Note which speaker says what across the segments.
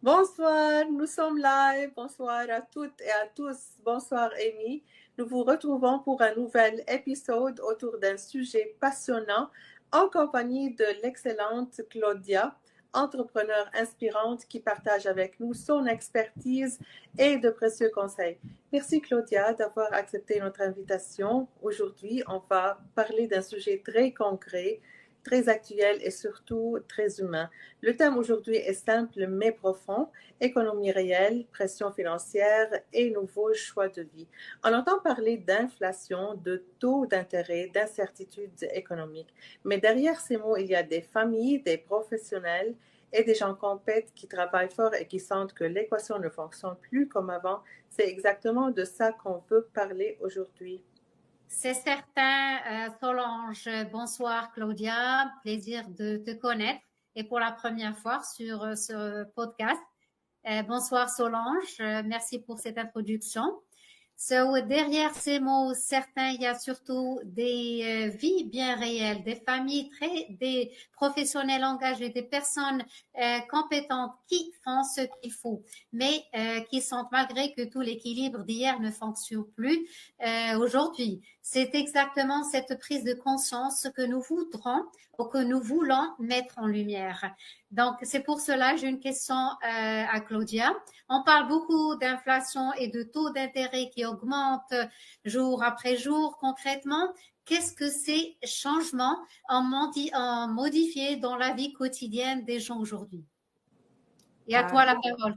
Speaker 1: Bonsoir, nous sommes live. Bonsoir à toutes et à tous. Bonsoir, Amy. Nous vous retrouvons pour un nouvel épisode autour d'un sujet passionnant en compagnie de l'excellente Claudia, entrepreneure inspirante qui partage avec nous son expertise et de précieux conseils. Merci, Claudia, d'avoir accepté notre invitation. Aujourd'hui, on va parler d'un sujet très concret, très actuel et surtout très humain. Le thème aujourd'hui est simple mais profond, économie réelle, pression financière et nouveaux choix de vie. On entend parler d'inflation, de taux d'intérêt, d'incertitude économique. Mais derrière ces mots, il y a des familles, des professionnels et des gens compètent qui travaillent fort et qui sentent que l'équation ne fonctionne plus comme avant. C'est exactement de ça qu'on veut parler aujourd'hui.
Speaker 2: C'est certain, Solange. Bonsoir, Claudia. Plaisir de te connaître et pour la première fois sur ce podcast. Bonsoir, Solange. Merci pour cette introduction. Derrière ces mots, certains, il y a surtout des vies bien réelles, des familles des professionnels engagés, des personnes compétentes qui font ce qu'il faut, mais qui sentent malgré que tout l'équilibre d'hier ne fonctionne plus aujourd'hui. C'est exactement cette prise de conscience que nous voudrons ou que nous voulons mettre en lumière. Donc, c'est pour cela, j'ai une question à Claudia. On parle beaucoup d'inflation et de taux d'intérêt qui augmentent jour après jour. Concrètement, qu'est-ce que ces changements ont modifié dans la vie quotidienne des gens aujourd'hui? Et à toi la parole.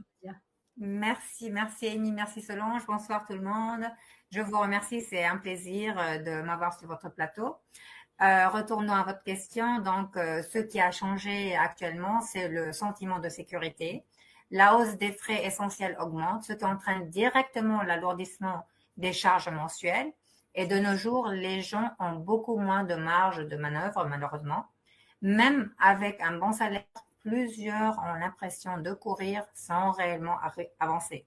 Speaker 3: Merci Amy, merci Solange, bonsoir tout le monde. Je vous remercie, c'est un plaisir de m'avoir sur votre plateau. Retournons à votre question. Donc, ce qui a changé actuellement, c'est le sentiment de sécurité. La hausse des frais essentiels augmente, ce qui entraîne directement l'alourdissement des charges mensuelles. Et de nos jours, les gens ont beaucoup moins de marge de manœuvre, malheureusement. Même avec un bon salaire, plusieurs ont l'impression de courir sans réellement avancer.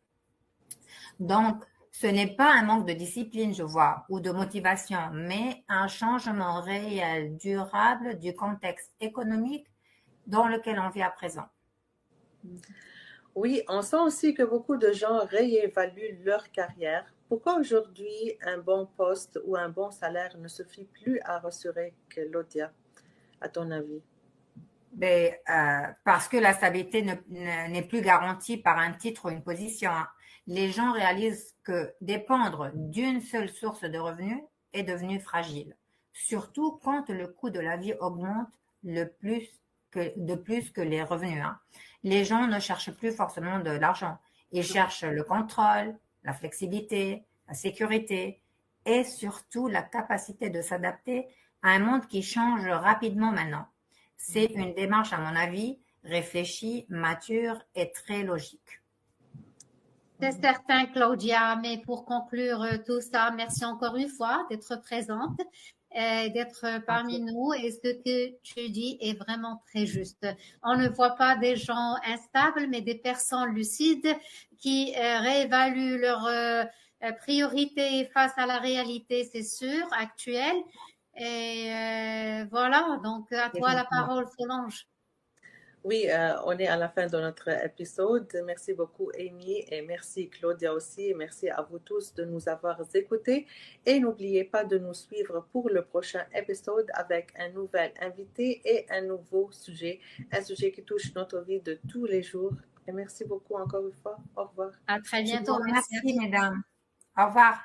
Speaker 3: Donc, ce n'est pas un manque de discipline, je vois, ou de motivation, mais un changement réel, durable du contexte économique dans lequel on vit à présent.
Speaker 1: Oui, on sent aussi que beaucoup de gens réévaluent leur carrière. Pourquoi aujourd'hui un bon poste ou un bon salaire ne suffit plus à rassurer que Claudia, à ton avis?
Speaker 3: Parce que la stabilité n'est plus garantie par un titre ou une position. Les gens réalisent que dépendre d'une seule source de revenus est devenu fragile, surtout quand le coût de la vie augmente de plus que les revenus. Les gens ne cherchent plus forcément de l'argent, ils cherchent le contrôle, la flexibilité, la sécurité et surtout la capacité de s'adapter à un monde qui change rapidement maintenant. C'est une démarche, à mon avis, réfléchie, mature et très logique.
Speaker 2: C'est certain, Claudia, mais pour conclure tout ça, merci encore une fois d'être présente, d'être parmi nous. Et ce que tu dis est vraiment très juste. On ne voit pas des gens instables, mais des personnes lucides qui réévaluent leurs priorités face à la réalité, c'est sûr, actuelle. Et voilà, donc à toi la parole, Solange.
Speaker 1: Oui, on est à la fin de notre épisode. Merci beaucoup, Amy, et merci, Claudia aussi. Et merci à vous tous de nous avoir écoutés. Et n'oubliez pas de nous suivre pour le prochain épisode avec un nouvel invité et un nouveau sujet, un sujet qui touche notre vie de tous les jours. Et merci beaucoup encore une fois. Au revoir.
Speaker 2: À très
Speaker 3: Je
Speaker 2: bientôt.
Speaker 3: vous remercie, mesdames. Au revoir.